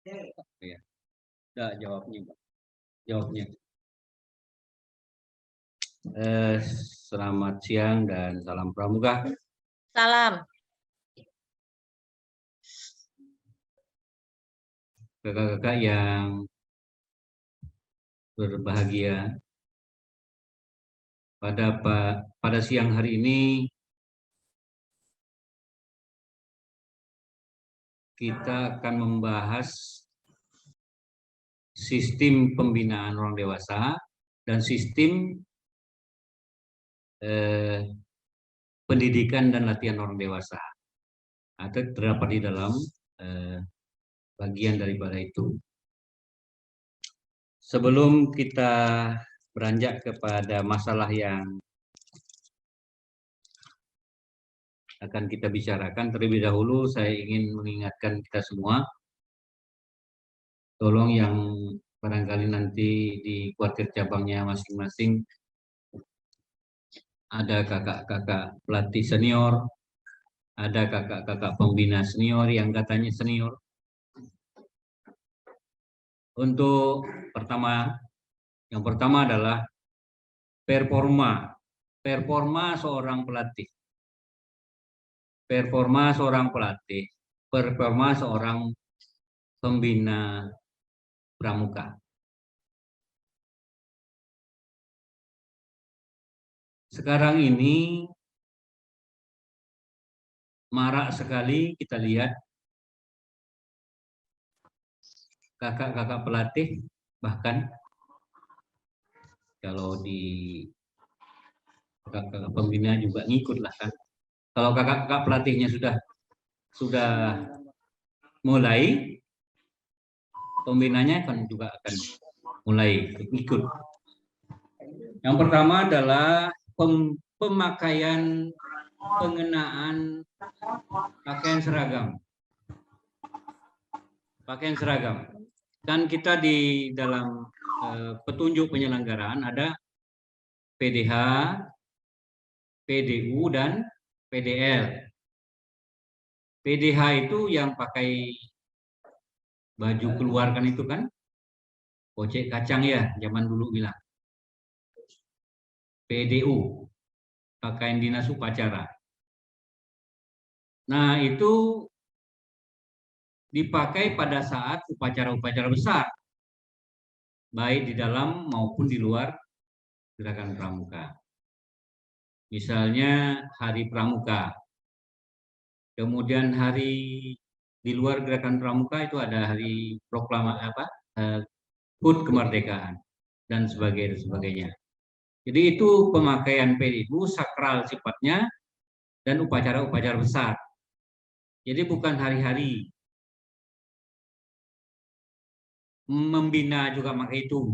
Ya, udah jawabnya, Pak. Jawabnya. Selamat siang dan salam pramuka. Salam. Kakak-kakak yang berbahagia, pada siang hari ini kita akan membahas sistem pembinaan orang dewasa dan sistem pendidikan dan latihan orang dewasa. Atau terdapat di dalam bagian daripada itu. Sebelum kita beranjak kepada masalah yang akan kita bicarakan, terlebih dahulu saya ingin mengingatkan kita semua, tolong yang barangkali nanti di kuartir cabangnya masing-masing ada kakak-kakak pelatih senior, ada kakak-kakak pembina senior yang katanya senior. Untuk yang pertama adalah performa seorang pelatih. Performa seorang pelatih, performa seorang pembina pramuka. Sekarang ini marak sekali kita lihat kakak-kakak pelatih, bahkan kalau di kakak-kakak pembina juga ngikut lah kan. Kalau kakak-kakak pelatihnya sudah mulai, pembinanya kan juga akan mulai ikut. Yang pertama adalah pemakaian pengenaan pakaian seragam. Pakaian seragam. Dan kita di dalam petunjuk penyelenggaraan ada PDH, PDU, dan PDL. PDH itu yang pakai baju keluar kan itu kan, pocek kacang ya, zaman dulu bilang. PDU, pakaian dinas upacara. Nah, itu dipakai pada saat upacara-upacara besar, baik di dalam maupun di luar gerakan pramuka. Misalnya Hari Pramuka. Kemudian hari di luar gerakan pramuka itu ada hari HUT kemerdekaan dan sebagainya. Jadi itu pemakaian PDU sakral sifatnya dan upacara-upacara besar. Jadi bukan hari-hari. Membina juga pakai itu.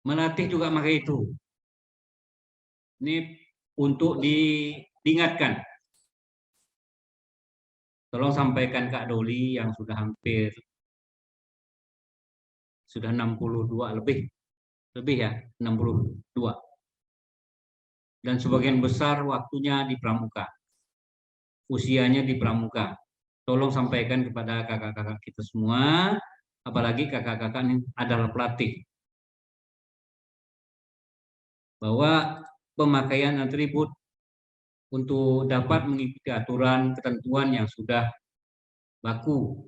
Melatih juga pakai itu. Ini untuk diingatkan. Tolong sampaikan Kak Doli yang sudah 62 lebih ya, 62. Dan sebagian besar waktunya di pramuka. Usianya di pramuka. Tolong sampaikan kepada kakak-kakak kita semua, apalagi kakak-kakak ini adalah pelatih, bahwa pemakaian atribut untuk dapat mengikuti aturan ketentuan yang sudah baku,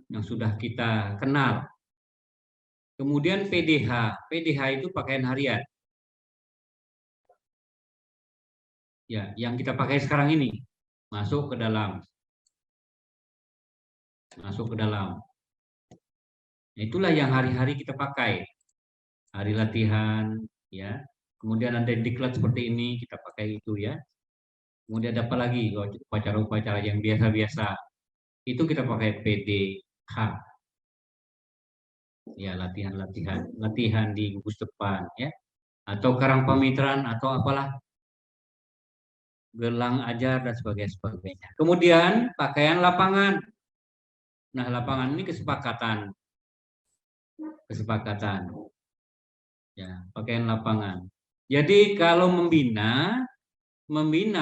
yang sudah kita kenal. Kemudian PDH, PDH itu pakaian harian. Ya, yang kita pakai sekarang ini masuk ke dalam. Itulah yang hari-hari kita pakai. Hari latihan, ya. Kemudian ada diklat seperti ini kita pakai itu ya. Kemudian ada apa lagi? Upacara-upacara yang biasa-biasa. Itu kita pakai PDH. Ya, latihan di gugus depan ya. Atau karang pamitraan atau apalah, gelang ajar dan sebagainya. Kemudian pakaian lapangan. Nah, lapangan ini kesepakatan. Ya, pakaian lapangan. Jadi kalau membina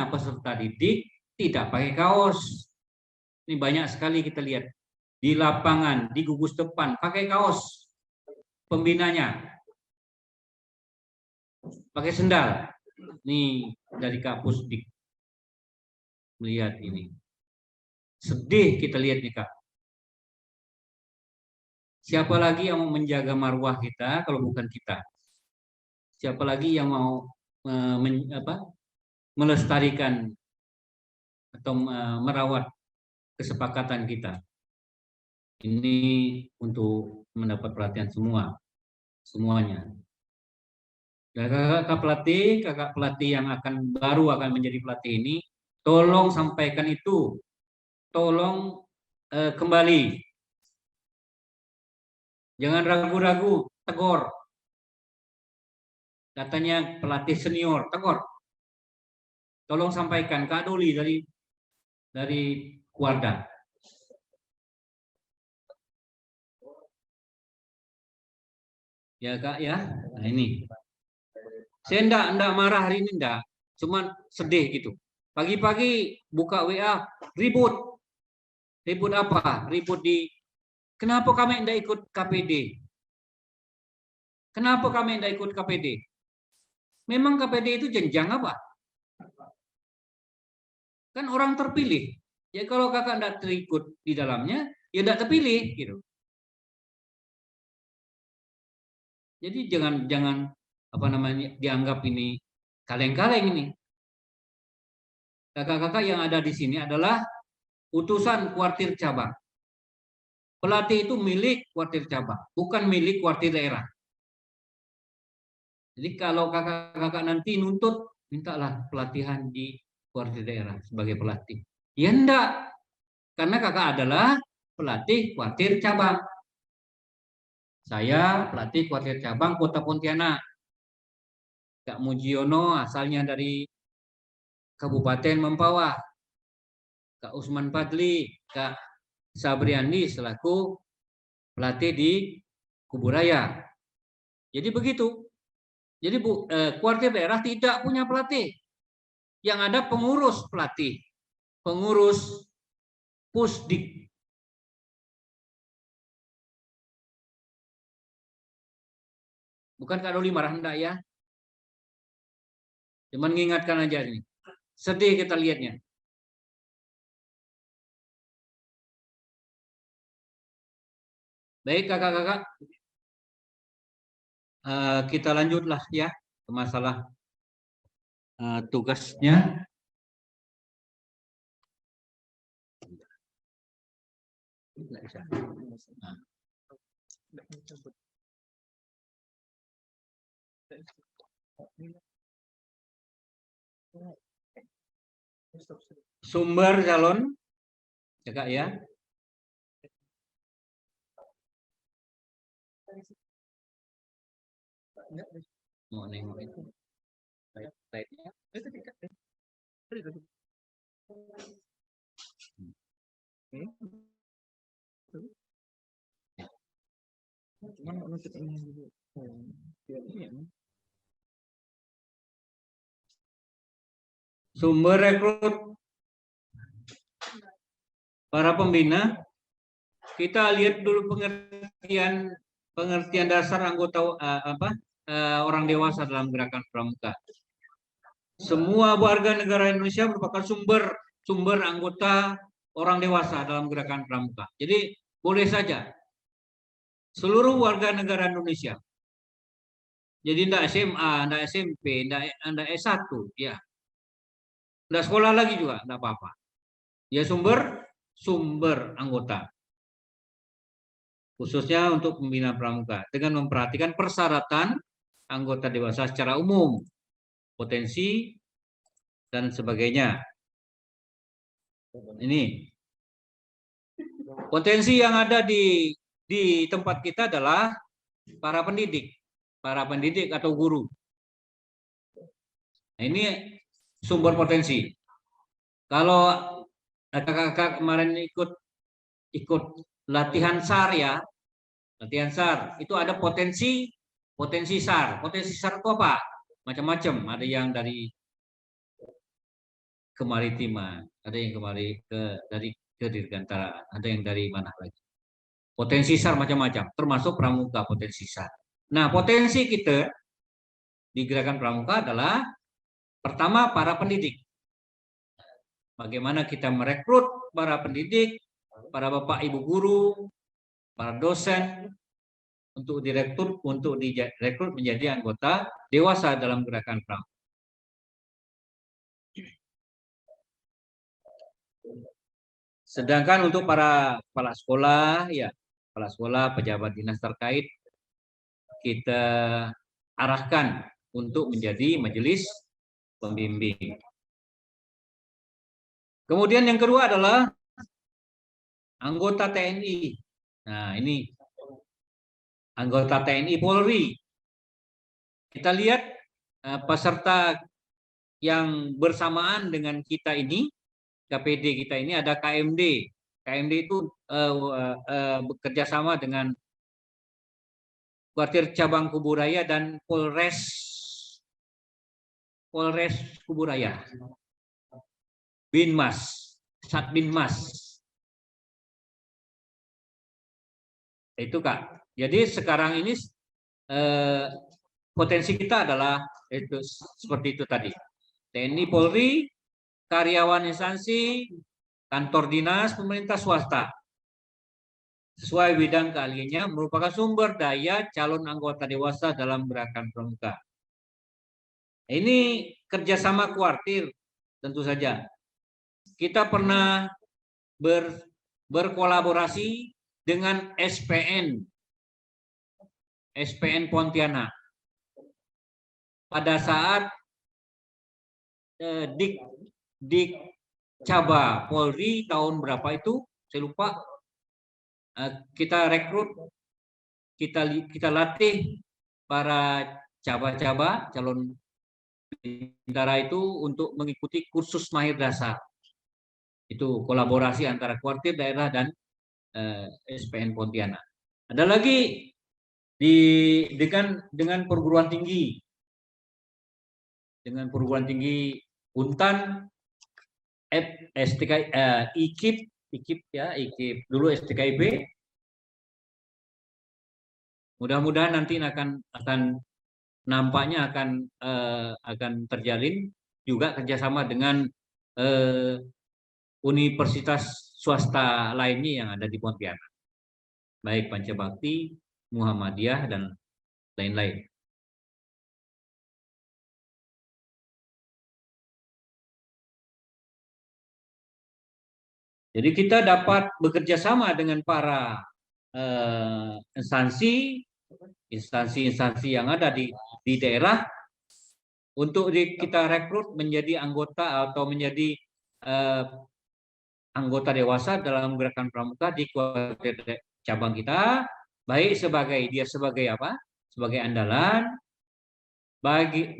peserta didik tidak pakai kaos. Ini banyak sekali kita lihat di lapangan, di gugus depan, pakai kaos pembinanya, pakai sendal. Nih dari Kak Pusdik melihat ini. Sedih kita lihat nih Kak. Siapa lagi yang mau menjaga marwah kita kalau bukan kita? Siapa lagi yang mau melestarikan atau merawat kesepakatan kita? Ini untuk mendapat perhatian semuanya. Dan kakak pelatih yang baru akan menjadi pelatih ini, tolong sampaikan itu, tolong kembali, jangan ragu-ragu, tegur. Katanya pelatih senior, tegur. Tolong sampaikan Kak Doli dari Wardah. Ya Kak ya, nah ini. Saya enggak marah hari ini enggak, cuman sedih gitu. Pagi-pagi buka WA, ribut. Ribut apa? Ribut kenapa kami enggak ikut KPD? Kenapa kami enggak ikut KPD? Memang KPD itu jenjang apa? Kan orang terpilih. Ya kalau kakak enggak terikut di dalamnya, ya enggak terpilih gitu. Jadi jangan apa namanya dianggap ini kaleng-kaleng ini. Kakak-kakak yang ada di sini adalah utusan kuartir cabang. Pelatih itu milik kuartir cabang, bukan milik kuartir daerah. Jadi kalau kakak-kakak nanti nuntut, mintalah pelatihan di kuartir daerah sebagai pelatih. Ya enggak, karena kakak adalah pelatih kuartir cabang. Saya pelatih kuartir cabang Kota Pontianak. Kak Mujiono asalnya dari Kabupaten Mempawah. Kak Usman Padli, Kak Sabriandi selaku pelatih di Kuburaya. Jadi begitu. Jadi kuartir daerah tidak punya pelatih. Yang ada pengurus pelatih, pengurus Pusdik. Bukan Kak Doli marah enggak ya? Cuman mengingatkan aja ini. Sedih kita lihatnya. Baik kakak-kakak, kita lanjutlah ya ke masalah tugasnya. Sumber calon, ya kak ya. Mau nengok itu. Sumber rekrut para pembina, kita lihat dulu pengertian dasar anggota orang dewasa dalam gerakan pramuka. Semua warga negara Indonesia merupakan sumber anggota orang dewasa dalam gerakan pramuka. Jadi boleh saja seluruh warga negara Indonesia. Jadi tidak SMA, tidak SMP, tidak S1, ya. Tidak sekolah lagi juga, tidak apa-apa. Ya sumber anggota. Khususnya untuk pembina pramuka dengan memperhatikan persyaratan anggota dewasa secara umum, potensi dan sebagainya. Ini potensi yang ada di tempat kita adalah para pendidik atau guru. Nah, ini sumber potensi. Kalau kakak-kakak kemarin ikut latihan SAR ya, latihan SAR itu ada potensi SAR. Potensi SAR itu apa? Macam-macam. Ada yang dari kemaritiman, ada yang dari kedirgantaraan, ada yang dari mana lagi. Potensi SAR macam-macam, termasuk pramuka potensi SAR. Nah, potensi kita di gerakan pramuka adalah pertama para pendidik. Bagaimana kita merekrut para pendidik, para bapak ibu guru, para dosen untuk direkrut menjadi anggota dewasa dalam gerakan pramuka. Sedangkan untuk para kepala sekolah, ya, kepala sekolah, pejabat dinas terkait, kita arahkan untuk menjadi majelis pembimbing. Kemudian yang kedua adalah anggota TNI. Nah, ini anggota TNI Polri. Kita lihat peserta yang bersamaan dengan kita ini, KPD kita ini ada KMD. KMD itu bekerja sama dengan Kuartir Cabang Kuburaya dan Polres Kuburaya. Binmas, Satbinmas. Itu Kak. Jadi sekarang ini potensi kita adalah itu seperti itu tadi. TNI, Polri, karyawan instansi, kantor dinas, pemerintah swasta. Sesuai bidang keahliannya merupakan sumber daya calon anggota dewasa dalam gerakan pramuka. Ini kerjasama kuartir tentu saja. Kita pernah berkolaborasi dengan SPN Pontianak. Pada saat Dik Caba Polri tahun berapa itu, saya lupa, kita rekrut, kita latih para caba-caba calon bintara itu untuk mengikuti kursus mahir dasar. Itu kolaborasi antara kuartir daerah dan SPN Pontianak. Ada lagi dengan perguruan tinggi. Dengan perguruan tinggi Untan, IKIP ya, IKIP dulu STKIP. Mudah-mudahan nanti akan nampaknya akan terjalin juga kerjasama dengan universitas swasta lainnya yang ada di Pontianak, baik Pancabakti, Muhammadiyah dan lain-lain. Jadi kita dapat bekerja sama dengan para instansi yang ada di daerah untuk kita rekrut menjadi anggota atau menjadi anggota dewasa dalam gerakan pramuka di kuartir cabang kita, baik dia sebagai apa? Sebagai andalan, baik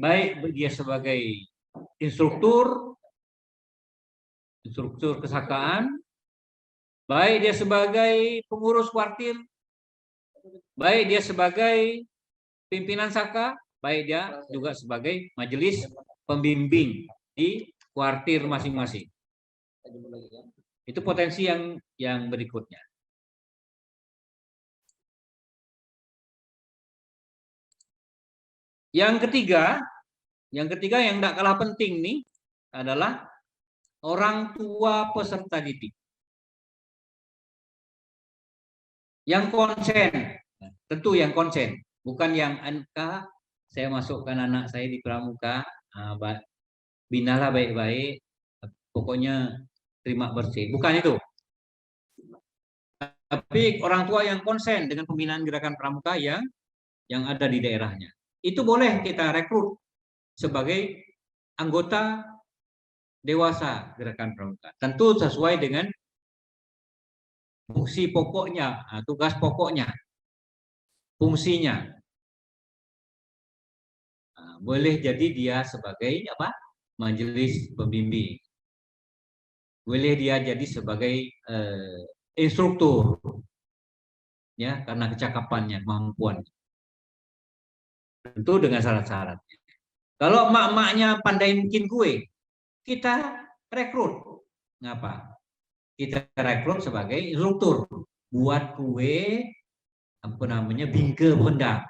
dia sebagai instruktur kesakaan, baik dia sebagai pengurus kuartir, baik dia sebagai pimpinan saka, baik dia juga sebagai majelis pembimbing di kuartir masing-masing. Itu potensi yang berikutnya. Yang ketiga yang tidak kalah penting nih adalah orang tua peserta didik yang konsen. Tentu yang konsen, bukan yang NK saya masukkan anak saya di pramuka, binalah baik-baik, pokoknya terima bersih. Bukan itu. Tapi orang tua yang konsen dengan pembinaan gerakan pramuka yang ada di daerahnya. Itu boleh kita rekrut sebagai anggota dewasa gerakan pramuka. Tentu sesuai dengan fungsi pokoknya, tugas pokoknya, fungsinya. Boleh jadi dia sebagai apa? Majelis pembimbing. Boleh dia jadi sebagai instruktur, ya, karena kecakapannya, kemampuan. Tentu dengan syarat-syarat. Kalau emak-emaknya pandai bikin kue, kita rekrut. Ngapa? Kita rekrut sebagai instruktur. buat kue apa namanya bingke bonda.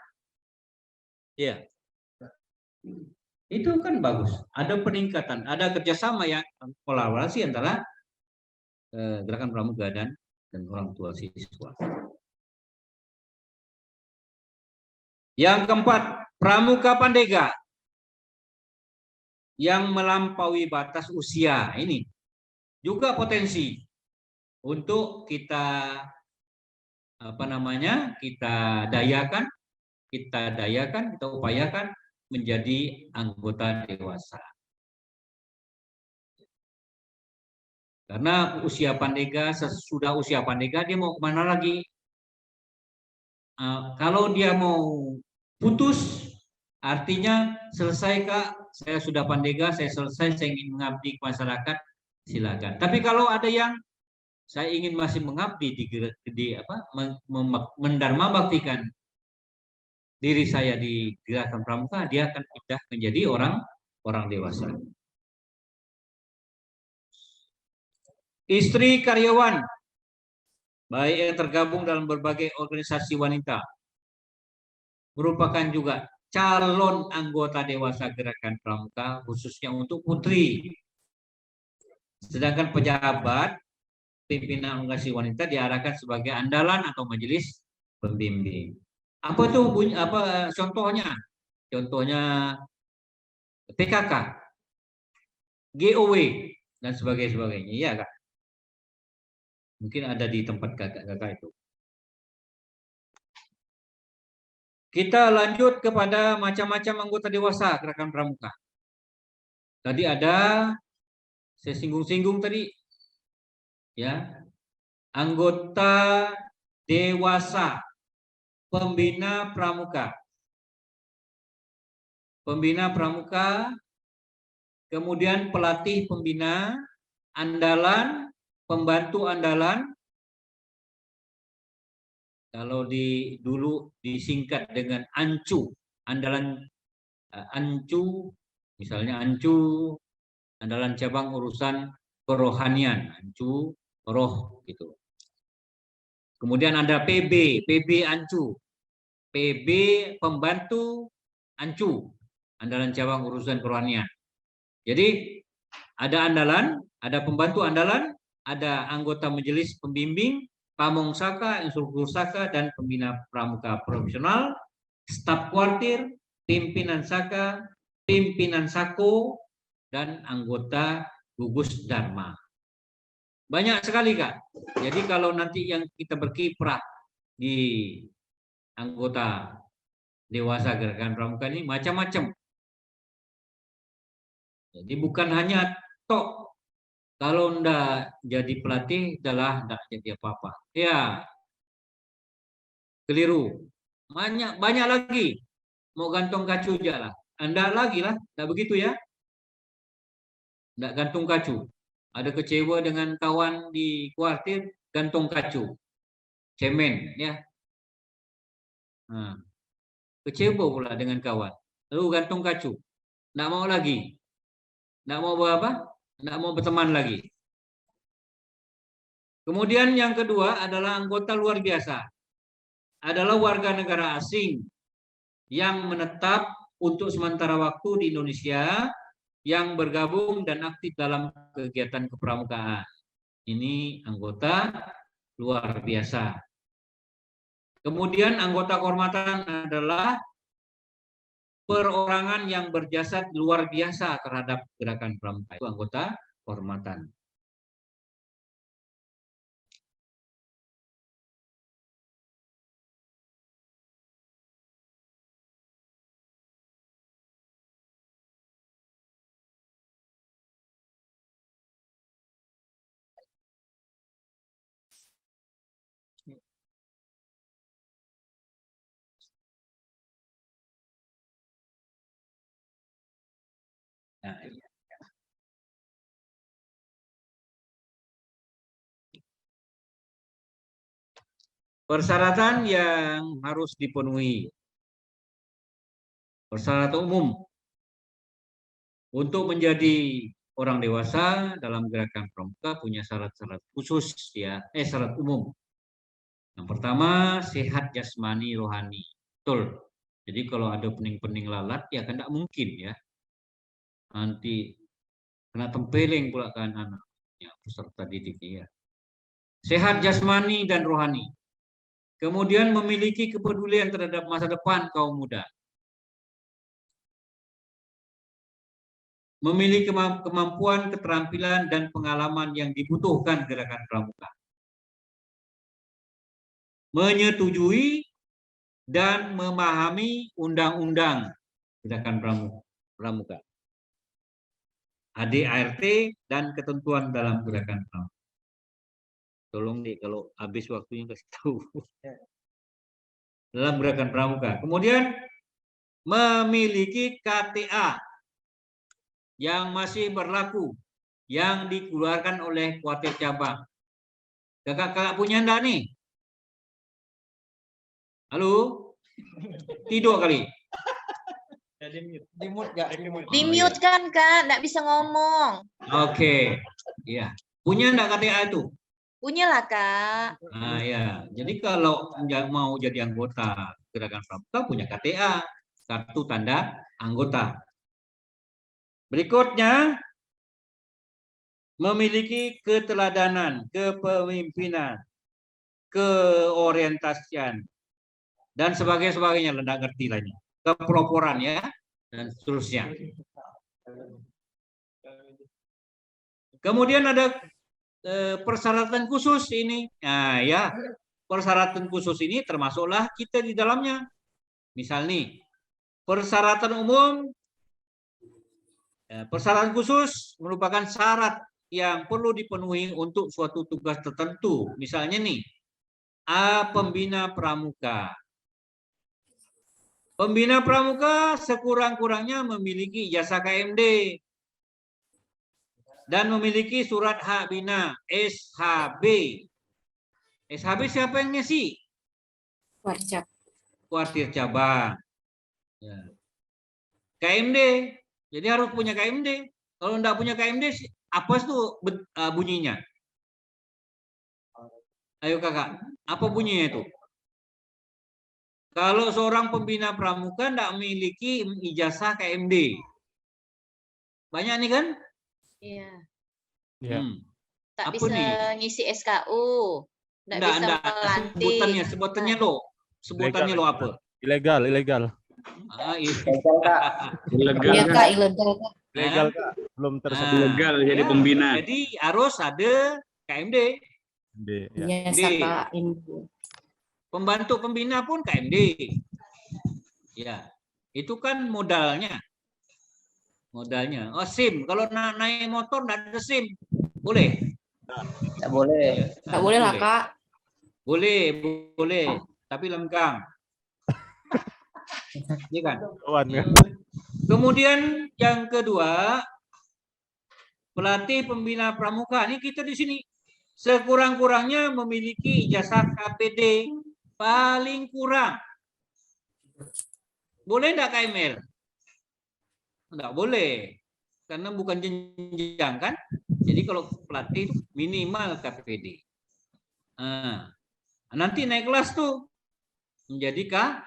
Ya, itu kan bagus. Ada peningkatan, ada kerjasama yang kolaborasi antara gerakan pramuka dan orang tua siswa. Yang keempat, pramuka pandega yang melampaui batas usia. Ini juga potensi untuk kita apa namanya? Kita dayakan, kita upayakan menjadi anggota dewasa. Karena usia pandega, sesudah usia pandega dia mau kemana lagi? Kalau dia mau putus, artinya selesai Kak, saya sudah pandega, saya selesai, saya ingin mengabdi ke masyarakat, silakan. Tapi kalau ada yang saya ingin masih mengabdi di apa, mendarma baktikan diri saya di gerakan pramuka, dia akan pindah menjadi orang dewasa. Istri karyawan, baik yang tergabung dalam berbagai organisasi wanita, merupakan juga calon anggota dewasa gerakan pramuka, khususnya untuk putri. Sedangkan pejabat pimpinan organisasi wanita diarahkan sebagai andalan atau majelis pembimbing. Apa itu contohnya? Contohnya PKK, GOW dan sebagainya. Iya Kak. Mungkin ada di tempat kakak itu. Kita lanjut kepada macam-macam anggota dewasa gerakan pramuka. Tadi ada, saya singgung-singgung tadi, ya, anggota dewasa pembina pramuka. Pembina pramuka, kemudian pelatih pembina, andalan, pembantu andalan. Kalau dulu disingkat dengan ANCU, andalan ANCU, misalnya ANCU, andalan cabang urusan kerohanian, ANCU roh gitu. Kemudian ada PB ANCU, PB pembantu ANCU, andalan cabang urusan kerohanian. Jadi ada andalan, ada pembantu andalan, ada anggota majelis pembimbing, pamong saka, instruktur saka, dan pembina pramuka profesional, staf kuartir, pimpinan saka, pimpinan sako, dan anggota gugus dharma. Banyak sekali Kak. Jadi kalau nanti yang kita berkiprah di anggota dewasa gerakan pramuka ini macam-macam. Jadi bukan hanya tok kalau ndak jadi pelatih adalah ndak jadi apa-apa. Ya, keliru. Banyak lagi. Mau gantung kacu aja lah. Anda lagi lah, ndak begitu ya? Ndak gantung kacu. Ada kecewa dengan kawan di kuartir, gantung kacu. Cemen, ya. Nah, kecewa pula dengan kawan. Lalu gantung kacu. Ndak mau lagi. Ndak mau apa? Ndak mau berteman lagi. Kemudian yang kedua adalah anggota luar biasa. Adalah warga negara asing yang menetap untuk sementara waktu di Indonesia yang bergabung dan aktif dalam kegiatan kepramukaan. Ini anggota luar biasa. Kemudian anggota kehormatan adalah perorangan yang berjasa luar biasa terhadap gerakan pramuka. Itu anggota kehormatan. Nah, persyaratan yang harus dipenuhi. Persyaratan umum untuk menjadi orang dewasa dalam gerakan pramuka punya syarat-syarat khusus ya, syarat umum. Yang pertama, sehat jasmani rohani. Betul. Jadi kalau ada pening-pening lalat, ya kan tidak mungkin ya. Nanti kena tempeleng pula kan anak. Ya, peserta didiknya. Ya. Sehat jasmani dan rohani. Kemudian memiliki kepedulian terhadap masa depan kaum muda. Memiliki kemampuan, keterampilan, dan pengalaman yang dibutuhkan gerakan pramuka. Menyetujui dan memahami undang-undang gerakan pramuka. ADART dan ketentuan dalam gerakan pramuka. Tolong nih kalau habis waktunya kasih tahu. Dalam gerakan pramuka. Kemudian memiliki KTA yang masih berlaku yang dikeluarkan oleh kuartir cabang. Kakak-kakak punya enggak nih? Halo? Tidur kali? Di-mute kan, Kak, enggak bisa ngomong. Oke. Iya. Punya enggak KTA itu? Punya lah, Kak. Nah, ya. Jadi kalau mau jadi anggota gerakan pramuka punya KTA, kartu tanda anggota. Berikutnya, memiliki keteladanan, kepemimpinan, keorientasian, dan sebagainya, tidak ngerti lainnya. Kepeloporan ya, dan seterusnya. Kemudian ada persyaratan khusus ini. Nah ya, persyaratan khusus ini termasuklah kita di dalamnya. Misal nih, persyaratan umum, persyaratan khusus merupakan syarat yang perlu dipenuhi untuk suatu tugas tertentu. Misalnya nih, pembina pramuka. Pembina pramuka sekurang-kurangnya memiliki ijazah KMD dan memiliki surat hak bina SHB. SHB siapa yang ngisi? Kuartir cabang. Ya. KMD, jadi harus punya KMD. Kalau enggak punya KMD, apa itu bunyinya? Ayo kakak, apa bunyinya itu? Kalau seorang pembina pramuka enggak memiliki ijazah KMD. Banyak nih kan? Iya. Tak Apa bisa nih? ngisi SKU. Enggak bisa melatih. Sebutannya lo. Sebutannya lo apa? Ilegal. Ilegal. Iya, Kak, ilegal, Kak. Ilegal, Kak. Belum tersebut. Ilegal jadi pembina. Jadi harus ada KMD. Iya, Pembantu pembina pun KMD. Ya. Itu kan modalnya. Modalnya. Oh, SIM. Kalau naik motor enggak ada SIM. Boleh? Enggak boleh. Enggak boleh lah, Kak. Boleh. Tapi lengkang. Iya kan? Kemudian yang kedua, pelatih pembina pramuka. Ini kita di sini sekurang-kurangnya memiliki ijazah KPD paling kurang. Boleh enggak KML? Enggak boleh. Karena bukan jenjang kan? Jadi kalau pelatih itu minimal KPD. Nanti naik kelas tuh menjadi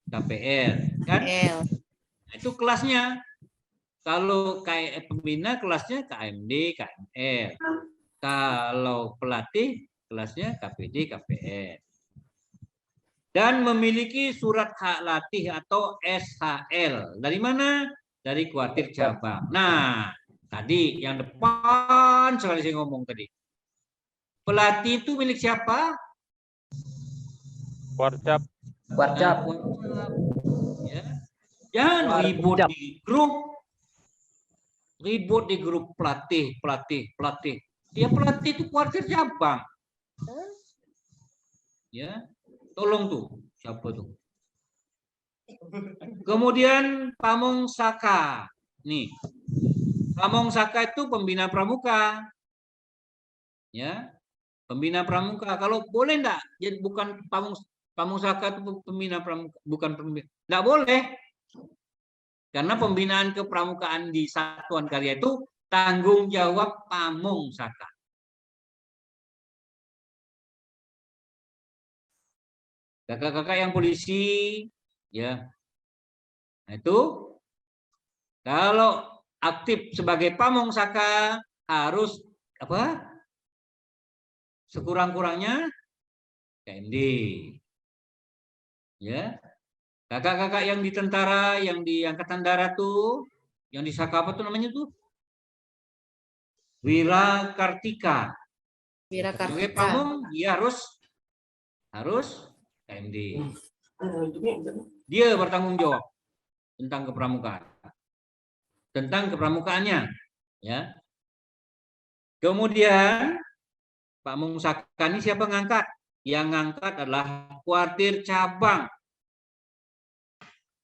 KPL kan? Nah, itu kelasnya. Kalau pembina kelasnya KMD, KML. Kalau pelatih kelasnya KPD, KPL. Dan memiliki surat hak latih atau SHL. Dari mana? Dari kuartir cabang. Nah, tadi yang depan sekali saya ngomong tadi. Pelatih itu milik siapa? Kuarcap. Ya. Jangan ribut di grup. Ribut di grup pelatih. Ya pelatih itu kuartir cabang. Ya. Tolong tuh. Siapa tuh? Kemudian Pamong Saka. Nih. Pamong Saka itu pembina pramuka. Ya. Pembina pramuka. Kalau boleh enggak? Jadi bukan Pamong Saka itu pembina pramuka, bukan pembina. Enggak boleh. Karena pembinaan kepramukaan di Satuan Karya itu tanggung jawab Pamong Saka. Kakak-kakak yang polisi, ya, nah, itu kalau aktif sebagai pamong saka harus apa? Sekurang-kurangnya KMD, ya. Kakak-kakak yang di tentara, yang di angkatan darat tuh, yang di saka apa tuh namanya tuh? Wira Kartika. Wira Sebagai Kartika. pamong dia harus KMD. Dia bertanggung jawab tentang kepramukaan. Tentang kepramukaannya, ya. Kemudian Pak Mung Saka ini siapa ngangkat? Yang ngangkat adalah kuartir cabang.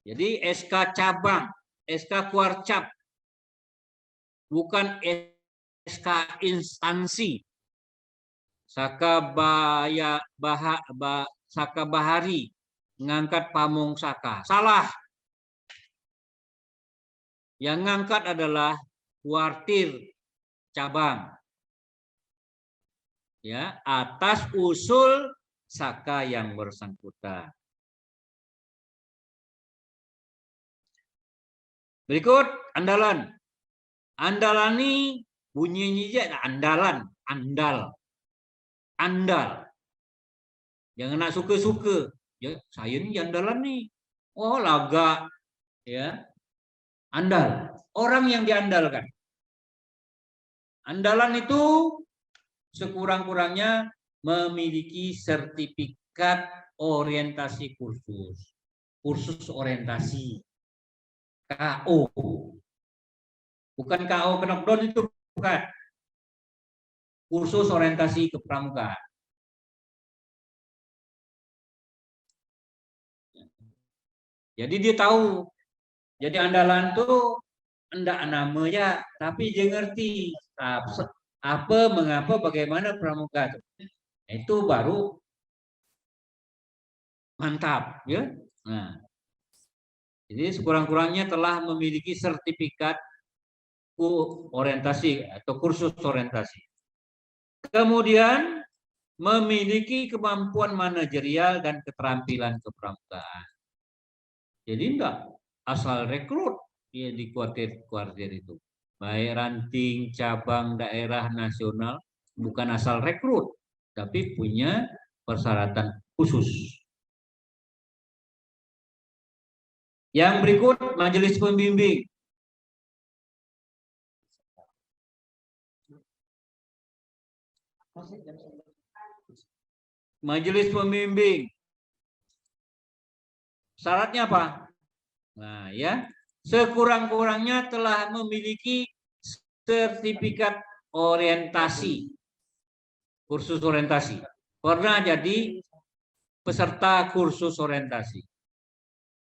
Jadi SK cabang, SK kuarcap, bukan SK instansi. Saka Saka Bahari ngangkat Pamong Saka. Salah. Yang ngangkat adalah kuartir cabang. Ya, atas usul Saka yang bersangkutan. Berikut andalan. Andalan ini bunyinya aja andalan, andal. Jangan nak suka-suka. Ya, saya ni andalan nih. Oh, laga, ya. Andal. Orang yang diandalkan. Andalan itu sekurang-kurangnya memiliki sertifikat orientasi kursus. Kursus orientasi. KO. Bukan KO knockdown itu bukan. Kursus orientasi kepramukaan. Jadi dia tahu. Jadi andalan tuh enggak namanya, tapi dia ngerti apa, mengapa, bagaimana pramuka itu baru mantap, ya. Nah, jadi sekurang-kurangnya telah memiliki sertifikat orientasi atau kursus orientasi. Kemudian memiliki kemampuan manajerial dan keterampilan kepramukaan. Jadi enggak asal rekrut ya di kuartir itu. Baik ranting, cabang, daerah, nasional, bukan asal rekrut, tapi punya persyaratan khusus. Yang berikut majelis pembimbing. Majelis pembimbing. Syaratnya apa? Nah, ya, sekurang-kurangnya telah memiliki sertifikat orientasi, kursus orientasi. Pernah jadi peserta kursus orientasi.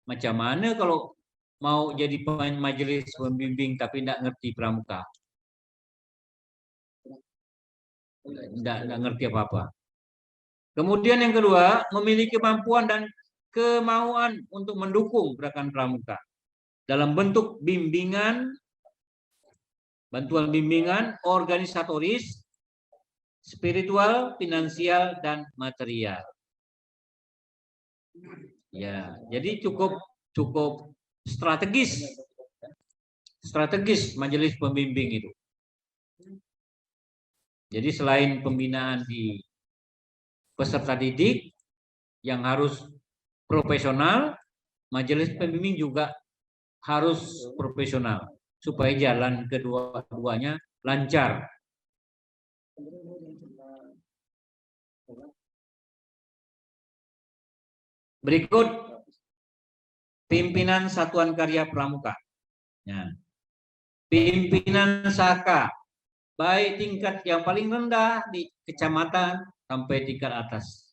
Macam mana kalau mau jadi majelis pembimbing tapi tidak ngerti pramuka? Tidak ngerti apa-apa. Kemudian yang kedua, memiliki kemampuan dan kemauan untuk mendukung gerakan pramuka dalam bentuk bimbingan, bantuan bimbingan, organisatoris, spiritual, finansial, dan material. Ya, jadi cukup strategis majelis pembimbing itu. Jadi selain pembinaan di peserta didik yang harus profesional, majelis pembimbing juga harus profesional supaya jalan kedua-duanya lancar. Berikut pimpinan Satuan Karya Pramuka. Ya. Pimpinan Saka, baik tingkat yang paling rendah di kecamatan sampai tingkat atas.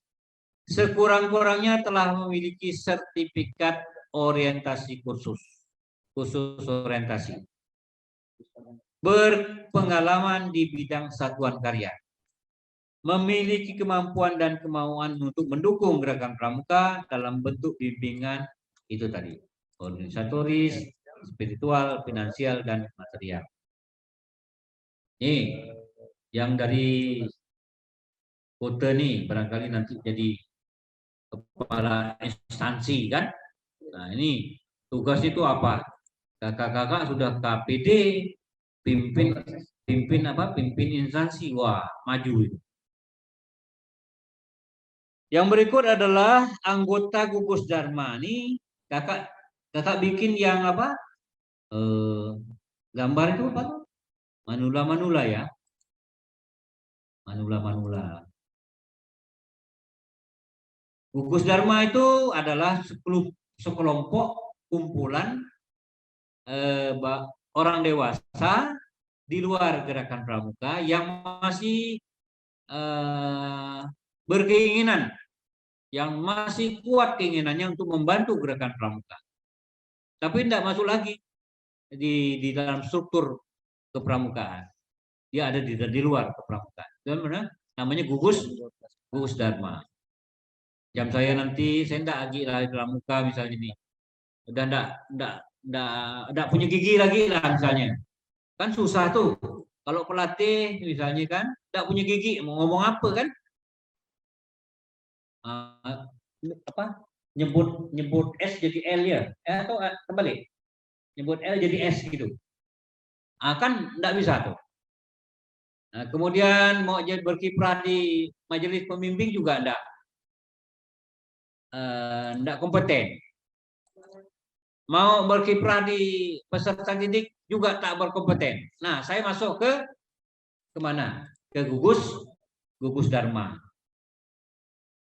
Sekurang-kurangnya telah memiliki sertifikat orientasi khusus orientasi. Berpengalaman di bidang satuan karya. Memiliki kemampuan dan kemauan untuk mendukung gerakan pramuka dalam bentuk bimbingan itu tadi. Organisatoris, spiritual, finansial, dan material. Ini yang dari kota nih barangkali nanti jadi kepala instansi kan. Nah, ini tugas itu apa? Kakak-kakak sudah KPD, pimpin instansi, wah maju itu. Yang berikut adalah anggota gugus Dharma. Ini kakak bikin yang apa? Gambar itu apa tuh? Manula ya. Manula. Gugus Dharma itu adalah sekelompok kumpulan orang dewasa di luar gerakan pramuka yang masih berkeinginan, yang masih kuat keinginannya untuk membantu gerakan pramuka, tapi tidak masuk lagi di dalam struktur kepramukaan. Dia ada di luar kepramukaan. Dan namanya gugus Dharma. Jam saya nanti saya tidak lagi lari pramuka misalnya ini, udah tidak punya gigi lagi lah misalnya, kan susah tuh kalau pelatih misalnya kan tidak punya gigi mau ngomong apa kan, nyebut S jadi L ya, atau kembali nyebut L jadi S gitu, kan tidak bisa tuh. Nah, kemudian mau jadi berkiprah di majelis pembimbing juga tidak kompeten. Mau berkiprah di peserta didik juga tak berkompeten. Nah, saya masuk ke kemana? Ke gugus Dharma.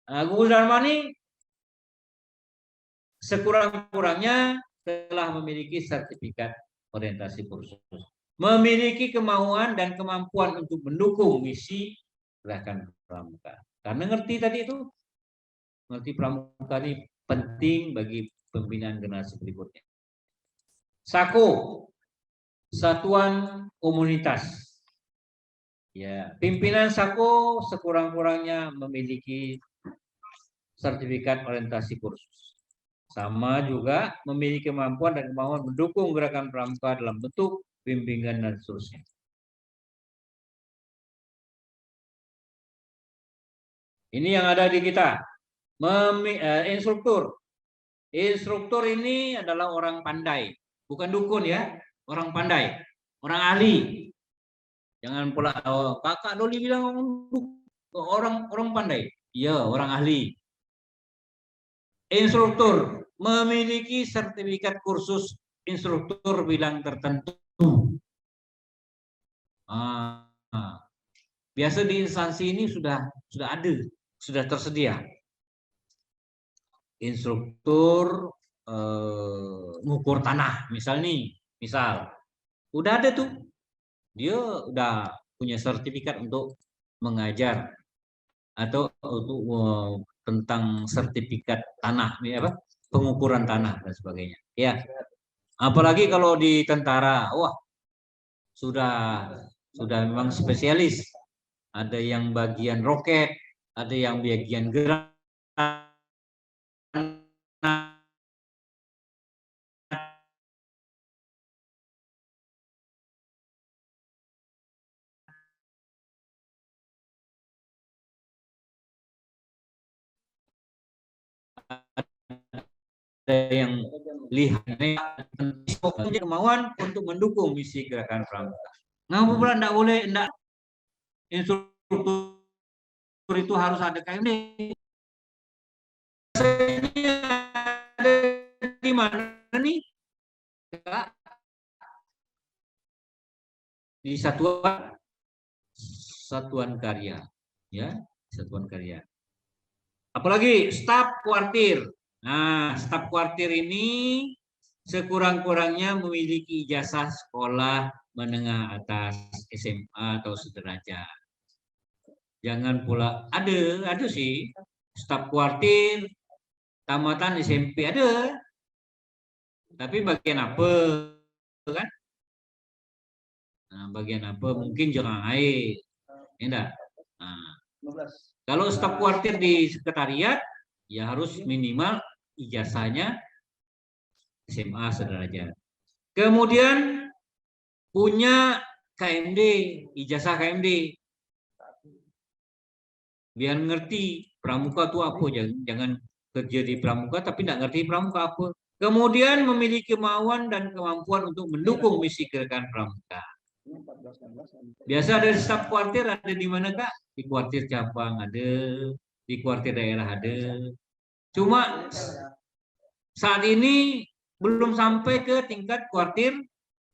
Nah, gugus Dharma ini sekurang-kurangnya telah memiliki sertifikat orientasi kursus, memiliki kemauan dan kemampuan untuk mendukung misi gerakan pramuka. Karena ngerti tadi itu, ngerti pramuka ini penting bagi pembinaan generasi berikutnya. SAKO, Satuan Komunitas. Ya, pimpinan SAKO sekurang-kurangnya memiliki sertifikat orientasi kursus. Sama juga memiliki kemampuan dan kemauan mendukung gerakan pramuka dalam bentuk bimbingan dan seterusnya. Ini yang ada di kita. Instruktur. Instruktur ini adalah orang pandai, bukan dukun ya, orang pandai, orang ahli. Jangan pula kakak Doli bilang orang pandai. Iya, orang ahli. Instruktur memiliki sertifikat kursus instruktur bidang tertentu. Biasa di instansi ini sudah ada, sudah tersedia. Instruktur ngukur tanah misal udah ada tuh, dia udah punya sertifikat untuk mengajar atau untuk tentang sertifikat tanah pengukuran tanah dan sebagainya ya. Apalagi kalau di tentara, wah sudah memang spesialis, ada yang bagian roket, ada yang bagian gerak. Ada yang lihat punya kemauan untuk mendukung misi gerakan pramuka. Ngapa pula tidak boleh, instruktur itu harus ada KMD. Di mana nih? Di satuan karya, ya, satuan karya. Apalagi staf kuartir. Nah, staf kuartir ini sekurang-kurangnya memiliki ijazah sekolah menengah atas SMA atau sederajat. Jangan pula ada sih staf kuartir tamatan SMP ada. Tapi bagian apa kan? Nah, bagian apa mungkin jangan air. Enggak. Nah, kalau staf kuartir di sekretariat ya harus minimal ijazahnya SMA sederajat. Kemudian punya KMD, ijazah KMD. Biar ngerti pramuka itu apa, jangan kerja di pramuka tapi tidak ngerti pramuka apa. Kemudian memiliki kemauan dan kemampuan untuk mendukung misi gerakan pramuka. Biasa ada di staf kuartir, ada di mana Kak? Di kuartir cabang ada, di kuartir daerah ada. Cuma saat ini belum sampai ke tingkat kuartir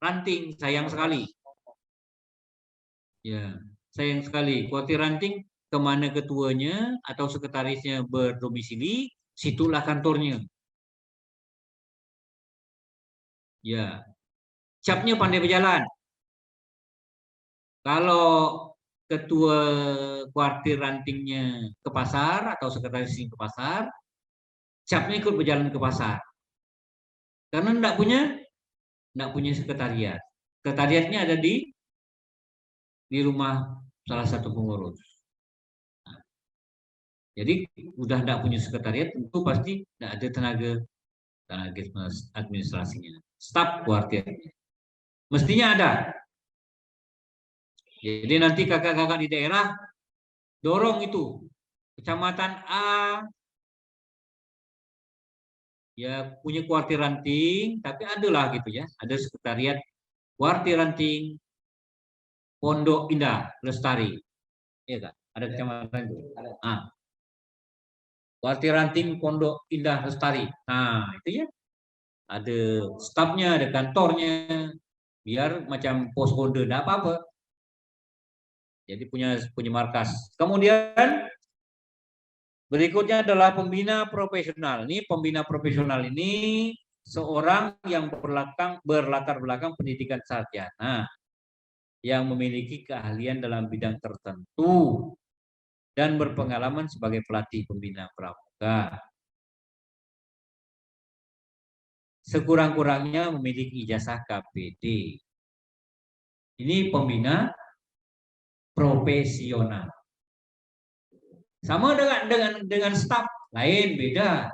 ranting, sayang sekali. Ya, sayang sekali. Kuartir ranting kemana ketuanya atau sekretarisnya berdomisili, situlah kantornya. Ya, capnya pandai berjalan. Kalau ketua kuartir rantingnya ke pasar atau sekretarisnya ke pasar, capnya ikut berjalan ke pasar. Karena enggak punya sekretariat. Sekretariatnya ada di rumah salah satu pengurus. Jadi udah enggak punya sekretariat, tentu pasti enggak ada tenaga administrasinya. Staf kuartirnya. Mestinya ada. Jadi nanti kakak-kakak di daerah dorong itu. Kecamatan A ya punya kuartir ranting, tapi adalah gitu ya. Ada sekretariat kuartir ranting Pondok Indah Lestari. Iya Kak? Ada kecamatan itu. Ah. Kuartir ranting Pondok Indah Lestari. Nah, itu ya. Ada stafnya, ada kantornya. Biar macam pos ronde, enggak apa-apa. Jadi punya markas. Kemudian berikutnya adalah pembina profesional. Ini pembina profesional ini seorang yang berlatar belakang pendidikan sarjana yang memiliki keahlian dalam bidang tertentu dan berpengalaman sebagai pelatih pembina pramuka. Sekurang-kurangnya memiliki ijazah KPD. Ini pembina profesional. Sama dengan staf, lain beda.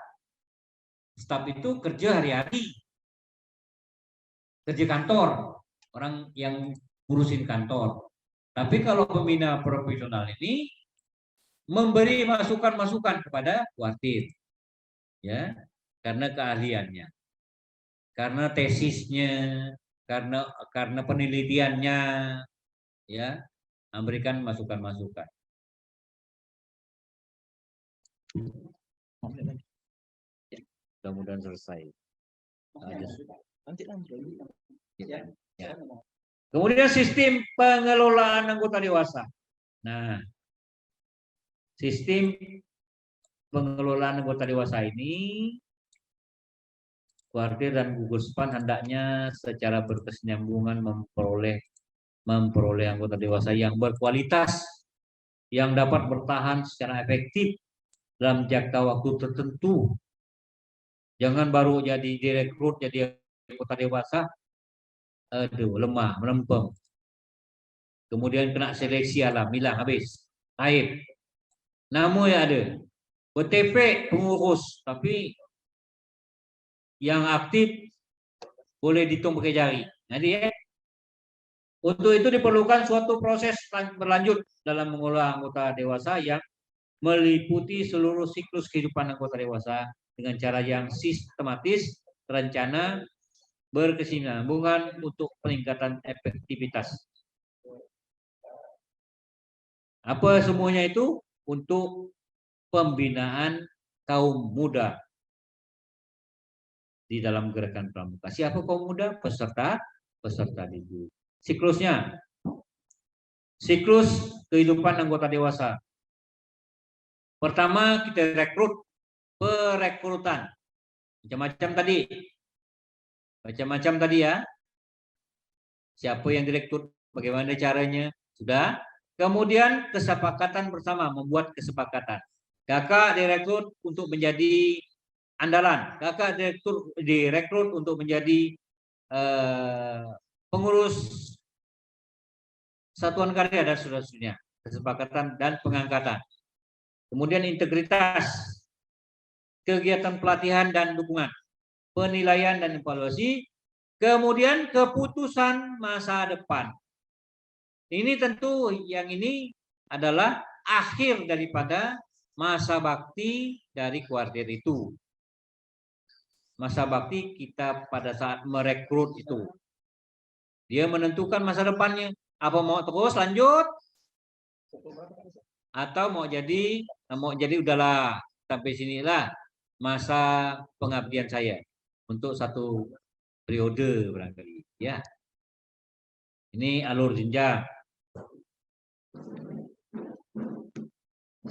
Staf itu kerja hari-hari. Kerja kantor, orang yang ngurusin kantor. Tapi kalau pembina profesional ini memberi masukan-masukan kepada kuartir. Ya, karena keahliannya. Karena tesisnya, karena penelitiannya, ya, memberikan masukan-masukan. Mudah-mudahan selesai. Ya. Kemudian sistem pengelolaan anggota dewasa. Nah, sistem pengelolaan anggota dewasa ini, kuartir dan gugus PAN hendaknya secara berkesinambungan memperoleh anggota dewasa yang berkualitas, yang dapat bertahan secara efektif dalam jangka waktu tertentu. Jangan baru jadi direkrut, jadi anggota dewasa, lemah, melempem. Kemudian kena seleksi alam, hilang, habis, aib. Namun ya ada, OTP pengurus, tapi yang aktif boleh dihitung pakai jari. Jadi ya, untuk itu diperlukan suatu proses berlanjut dalam mengelola anggota dewasa yang meliputi seluruh siklus kehidupan anggota dewasa dengan cara yang sistematis, terencana, berkesinambungan untuk peningkatan efektivitas. Apa semuanya itu? Untuk pembinaan kaum muda di dalam gerakan pramuka. Siapa kaum muda? Peserta didik. Siklusnya, siklus kehidupan anggota dewasa. Pertama kita rekrut, perekrutan. Macam-macam tadi ya. Siapa yang direkrut, bagaimana caranya, sudah. Kemudian kesepakatan bersama, membuat kesepakatan. Kakak direkrut untuk menjadi andalan. Kakak direkrut untuk menjadi pengurus satuan karya dan seterusnya. Kesepakatan dan pengangkatan. Kemudian integritas, kegiatan pelatihan dan dukungan, penilaian dan evaluasi, kemudian keputusan masa depan. Ini tentu yang ini adalah akhir daripada masa bakti dari kuartir itu. Masa bakti kita pada saat merekrut itu. Dia menentukan masa depannya. Apa mau terus lanjut? Atau mau jadi udahlah sampai sinilah masa pengabdian saya untuk satu periode barangkali. Ya. Ini alur jenjang.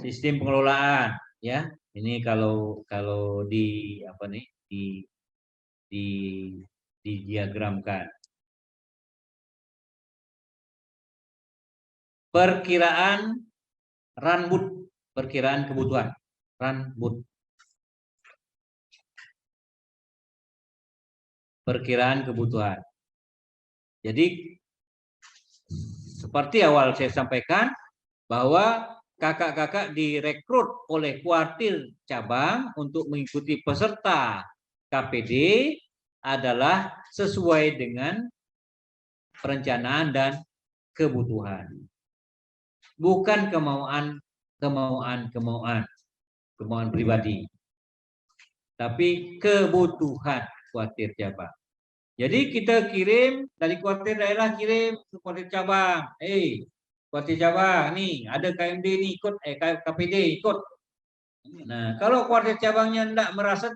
Sistem pengelolaan, ya. Ini kalau di apa nih di diagramkan. Perkiraan runboot, perkiraan kebutuhan runboot. Perkiraan kebutuhan. Jadi seperti awal saya sampaikan bahwa kakak-kakak direkrut oleh kuartir cabang untuk mengikuti peserta KPD adalah sesuai dengan perencanaan dan kebutuhan. Bukan kemauan pribadi. Tapi kebutuhan kuartir cabang. Jadi kita kirim dari kuartir daerah kirim ke kuartir cabang. Kuartir cabang nih ada KMD nih ikut KPD ikut. Nah, kalau kuartir cabangnya enggak merasa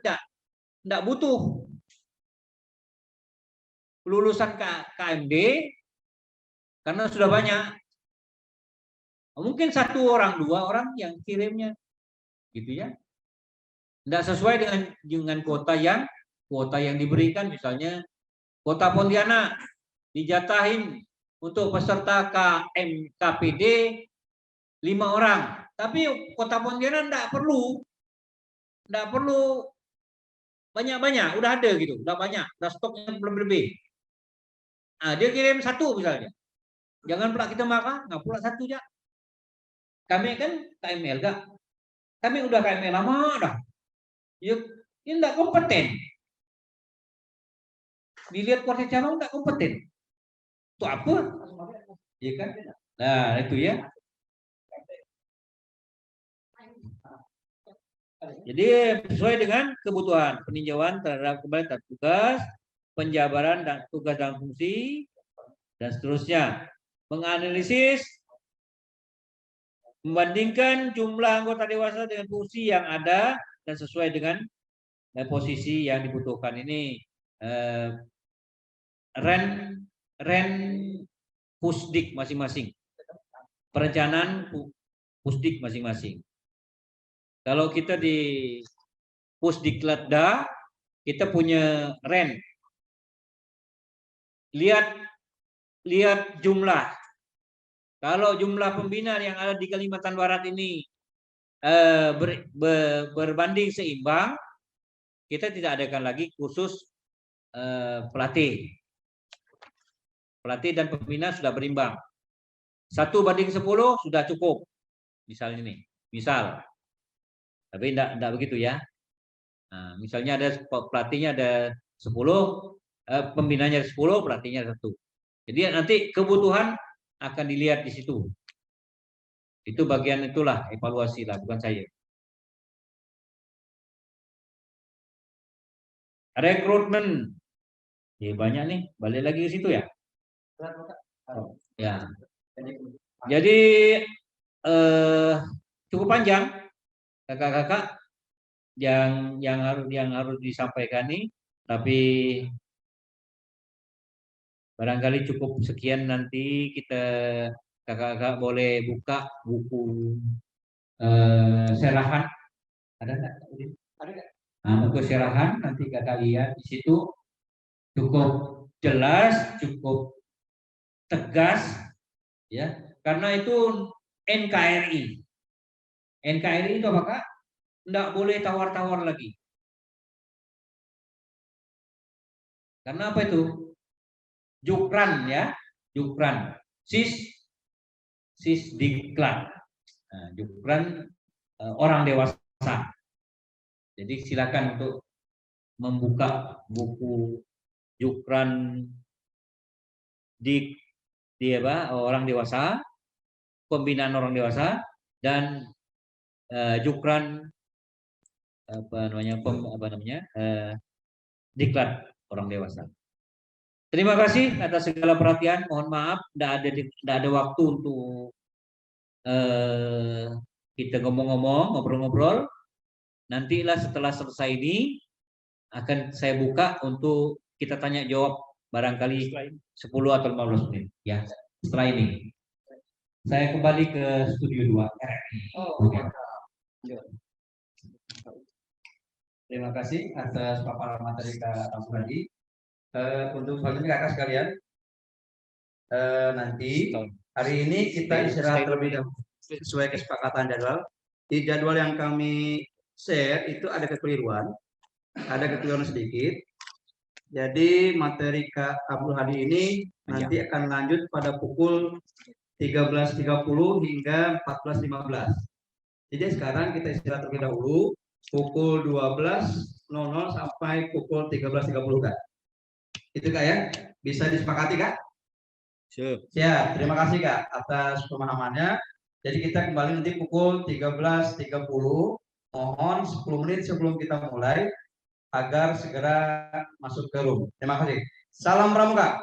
enggak butuh lulusan KMD karena sudah banyak. Mungkin 1 orang, 2 orang yang kirimnya. Gitu ya. Enggak sesuai dengan kuota yang diberikan, misalnya Kota Pontianak dijatahin untuk peserta KPD 5 orang. Tapi Kota Pontianak enggak perlu banyak-banyak, udah ada gitu, udah banyak, udah stoknya lebih. Dia kirim 1 misalnya. Jangan pula kita marah, nggak pula 1 ya. Kami kan KML enggak. Kami udah KML lama dah. Ya, ini enggak kompeten. Dilihat kuartir cabang enggak kompeten. Itu apa? Iya kan? Nah, itu ya. Jadi sesuai dengan kebutuhan peninjauan terhadap kembali tugas, penjabaran dan tugas dan fungsi dan seterusnya. Menganalisis, membandingkan jumlah anggota dewasa dengan fungsi yang ada dan sesuai dengan posisi yang dibutuhkan. Ini ren pusdik masing-masing. Perencanaan pusdik masing-masing. Kalau kita di Pusdiklatda, kita punya ren. Lihat jumlah. Kalau jumlah pembina yang ada di Kalimantan Barat ini berbanding seimbang, kita tidak adakan lagi kursus pelatih. Pelatih dan pembina sudah berimbang. 1:10 sudah cukup. Misalnya nih, tapi enggak begitu ya. Nah, misalnya ada pelatihnya ada 10, pembinanya 10, pelatihnya 1. Jadi nanti kebutuhan akan dilihat di situ. Itu bagian itulah evaluasi lah, bukan saya. Rekrutmen. Ya, banyak nih, balik lagi ke situ ya. Ya. Jadi cukup panjang kakak-kakak yang harus disampaikan nih, tapi barangkali cukup sekian. Nanti kita kakak-kakak boleh buka buku serahan, ada nggak? Nah, buku serahan nanti kakak lihat di situ cukup jelas, cukup tegas, ya, karena itu NKRI. NKRI itu apa kak? Nggak boleh tawar-tawar lagi. Karena apa itu? Jukran ya, jukran. Sisdiklat. Nah, jukran orang dewasa. Jadi silakan untuk membuka buku jukran di orang dewasa, pembinaan orang dewasa, dan Jukran diklat orang dewasa. Terima kasih atas segala perhatian. Mohon maaf, tidak ada waktu untuk kita ngomong-ngomong, ngobrol-ngobrol. Nantilah setelah selesai ini akan saya buka untuk kita tanya jawab barangkali 10 atau 15 menit. Ya, setelah ini saya kembali ke studio 2 RRI. Terima kasih atas paparan materi Kak Abdul. Untuk selanjutnya kakak sekalian, nanti hari ini kita istirahat terlebih dahulu sesuai kesepakatan jadwal. Di jadwal yang kami share itu ada kekeliruan sedikit. Jadi materi Kak Abdul Hadi ini nanti akan lanjut pada pukul 13.30 hingga 14.15. Jadi sekarang kita istirahat terlebih dahulu pukul 12.00 sampai pukul 13.30 Kak. Itu Kak ya, bisa disepakati Kak? Siap, terima kasih Kak atas pemahamannya. Jadi kita kembali nanti pukul 13.30. Mohon 10 menit sebelum kita mulai agar segera masuk ke room. Terima kasih. Salam Pramuka.